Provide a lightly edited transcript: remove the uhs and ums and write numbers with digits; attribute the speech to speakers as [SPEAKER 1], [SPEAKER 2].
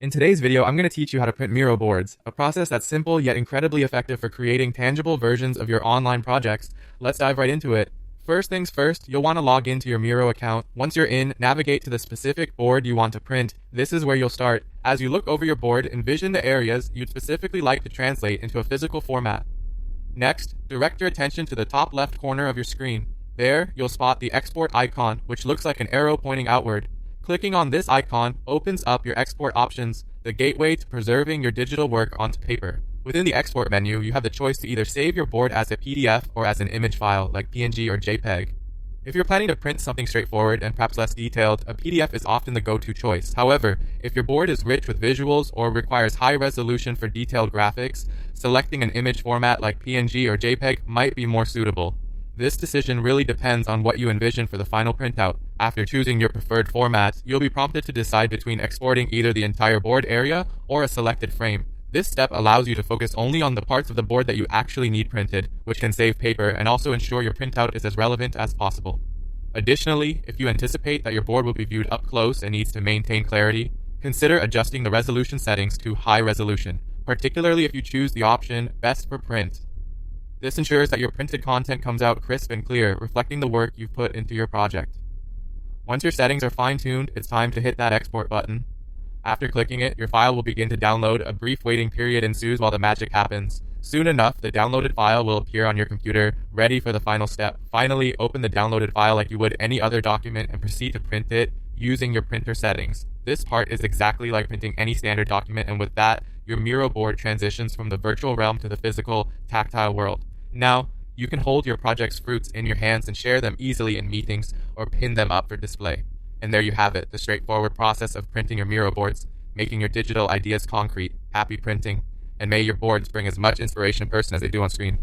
[SPEAKER 1] In today's video, I'm going to teach you how to print Miro boards, a process that's simple yet incredibly effective for creating tangible versions of your online projects. Let's dive right into it. First things first, you'll want to log into your Miro account. Once you're in, navigate to the specific board you want to print. This is where you'll start. As you look over your board, envision the areas you'd specifically like to translate into a physical format. Next, direct your attention to the top left corner of your screen. There, you'll spot the export icon, which looks like an arrow pointing outward. Clicking on this icon opens up your export options, the gateway to preserving your digital work onto paper. Within the export menu, you have the choice to either save your board as a PDF or as an image file like PNG or JPEG. If you're planning to print something straightforward and perhaps less detailed, a PDF is often the go-to choice. However, if your board is rich with visuals or requires high resolution for detailed graphics, selecting an image format like PNG or JPEG might be more suitable. This decision really depends on what you envision for the final printout. After choosing your preferred format, you'll be prompted to decide between exporting either the entire board area or a selected frame. This step allows you to focus only on the parts of the board that you actually need printed, which can save paper and also ensure your printout is as relevant as possible. Additionally, if you anticipate that your board will be viewed up close and needs to maintain clarity, consider adjusting the resolution settings to high resolution, particularly if you choose the option Best for Print. This ensures that your printed content comes out crisp and clear, reflecting the work you've put into your project. Once your settings are fine-tuned, it's time to hit that export button. After clicking it, your file will begin to download. A brief waiting period ensues while the magic happens. Soon enough, the downloaded file will appear on your computer, ready for the final step. Finally, open the downloaded file like you would any other document and proceed to print it using your printer settings. This part is exactly like printing any standard document, and with that, your Miro board transitions from the virtual realm to the physical, tactile world. Now, you can hold your project's fruits in your hands and share them easily in meetings or pin them up for display. And there you have it, the straightforward process of printing your Miro boards, making your digital ideas concrete. Happy printing, and may your boards bring as much inspiration in person as they do on screen.